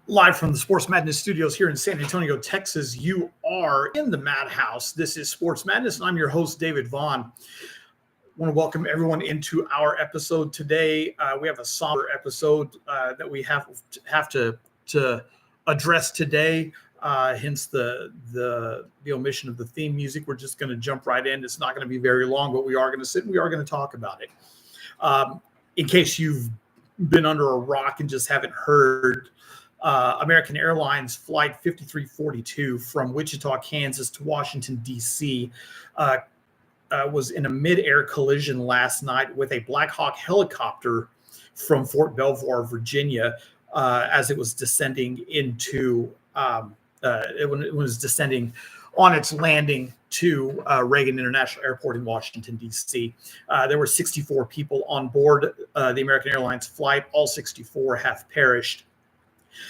Live from the Sports Madness studios here in San Antonio, Texas, you are in the Madhouse. This is Sports Madness, and I'm your host, David Vaughn. I want to welcome everyone into our episode today. We have a somber episode that we have to address today. Hence the omission of the theme music. We're just going to jump right in. It's not going to be very long, but we are going to sit and we are going to talk about it. In case you've been under a rock and just haven't heard, American Airlines Flight 5342 from Wichita, Kansas to Washington, D.C. Was in a mid-air collision last night with a Black Hawk helicopter from Fort Belvoir, Virginia, as it was descending it was descending on its landing to Reagan International Airport in Washington, D.C. There were 64 people on board the American Airlines flight. All 64 have perished.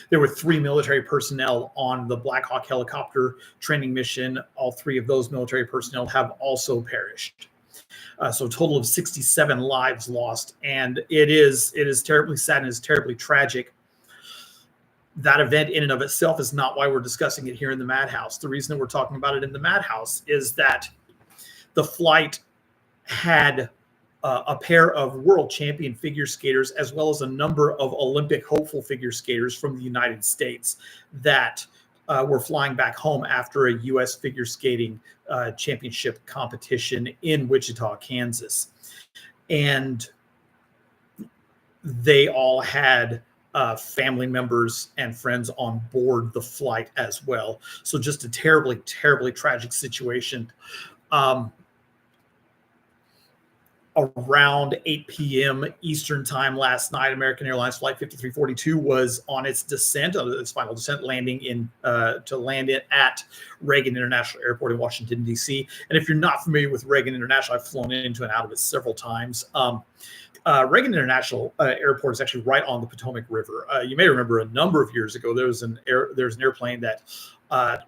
There were 3 military personnel on the Black Hawk helicopter training mission. All 3 of those military personnel have also perished. So a total of 67 lives lost. And it is terribly sad and it's terribly tragic. That event in and of itself is not why we're discussing it here in the Madhouse. The reason that we're talking about it in the Madhouse is that the flight had a pair of world champion figure skaters, as well as a number of Olympic hopeful figure skaters from the United States that were flying back home after a U.S. figure skating championship competition in Wichita, Kansas. And they all had family members and friends on board the flight as well. So just a terribly, terribly tragic situation. Around 8 p.m. Eastern time last night, American Airlines Flight 5342 was on its descent, its final descent, landing at Reagan International Airport in Washington, D.C. And if you're not familiar with Reagan International, I've flown into and out of it several times. Reagan International Airport is actually right on the Potomac River. You may remember a number of years ago, there was an airplane that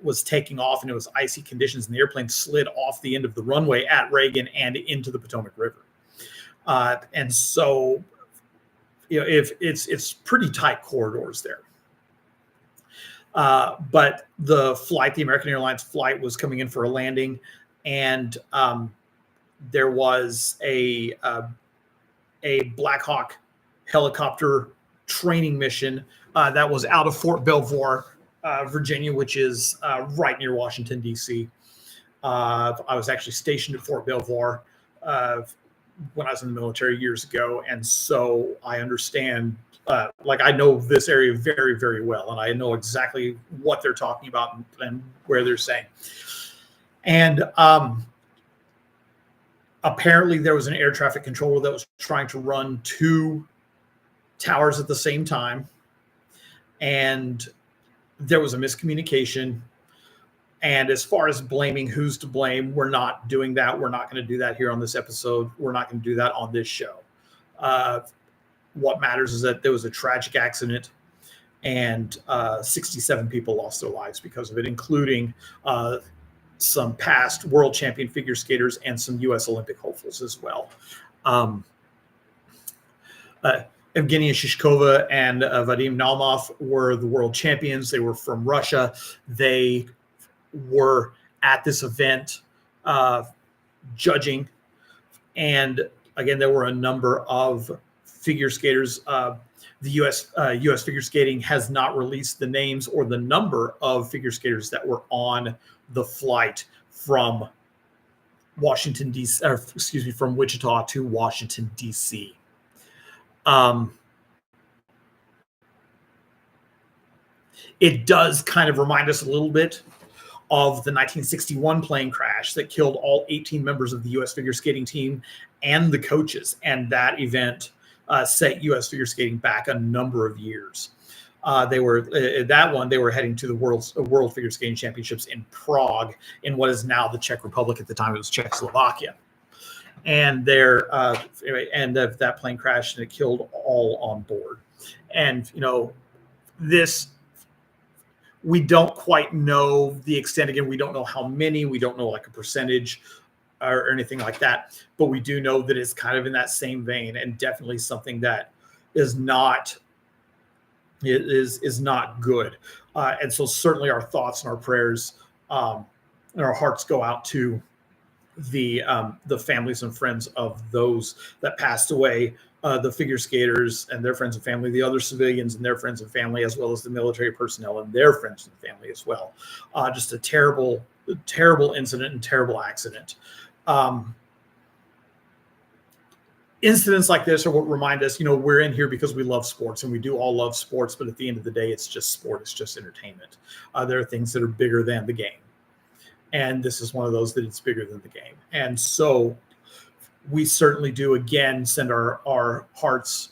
was taking off, and it was icy conditions, and the airplane slid off the end of the runway at Reagan and into the Potomac River. And so, if it's pretty tight corridors there. But the American Airlines flight was coming in for a landing, and there was a Black Hawk helicopter training mission that was out of Fort Belvoir, Virginia, which is right near Washington, D.C. I was actually stationed at Fort Belvoir when I was in the military years ago. And so I understand, I know this area very, very well. And I know exactly what they're talking about and where they're saying. And apparently there was an air traffic controller that was trying to run 2 towers at the same time. And there was a miscommunication. And as far as blaming who's to blame, we're not doing that. We're not going to do that here on this episode. We're not going to do that on this show. What matters is that there was a tragic accident, and 67 people lost their lives because of it, including some past world champion figure skaters and some U.S. Olympic hopefuls as well. Evgenia Shishkova and Vadim Naumov were the world champions. They were from Russia. They were at this event judging. And again, there were a number of figure skaters. The U.S. figure skating has not released the names or the number of figure skaters that were on the flight from Washington, D.C., from Wichita to Washington, D.C. It does kind of remind us a little bit of the 1961 plane crash that killed all 18 members of the U.S. figure skating team and the coaches. And that event set U.S. figure skating back a number of years. They were heading to the World Figure Skating Championships in Prague, in what is now the Czech Republic. At the time, it was Czechoslovakia. And that plane crashed and it killed all on board. And we don't quite know the extent. Again, we don't know how many. We don't know like a percentage or anything like that. But we do know that it's kind of in that same vein, and definitely something that is not is not good. And so certainly our thoughts and our prayers and our hearts go out to the families and friends of those that passed away, the figure skaters and their friends and family, the other civilians and their friends and family, as well as the military personnel and their friends and family as well. Just a terrible, terrible incident and terrible accident. Incidents like this are what remind us, we're in here because we love sports, and we do all love sports, but at the end of the day, it's just sport. It's just entertainment. There are things that are bigger than the game. And this is one of those that it's bigger than the game. And so we certainly do, again, send our hearts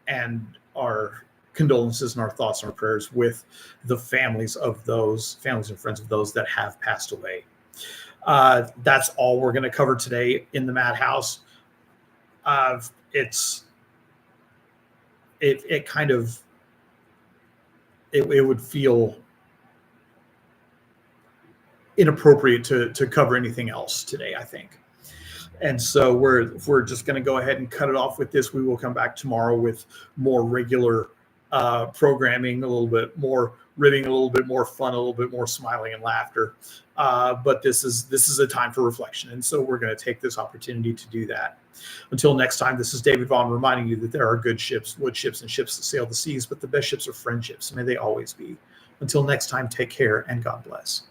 and our condolences and our thoughts and our prayers with the families and friends of those that have passed away. That's all we're going to cover today in the Madhouse. It would feel inappropriate to cover anything else today, I think. And so we're just going to go ahead and cut it off with this. We will come back tomorrow with more regular programming, a little bit more ribbing, a little bit more fun, a little bit more smiling and laughter. But this is a time for reflection, and so we're going to take this opportunity to do that. Until next time, this is David Vaughn reminding you that there are good ships, wood ships, and ships that sail the seas, but the best ships are friendships. May they always be. Until next time, take care and God bless.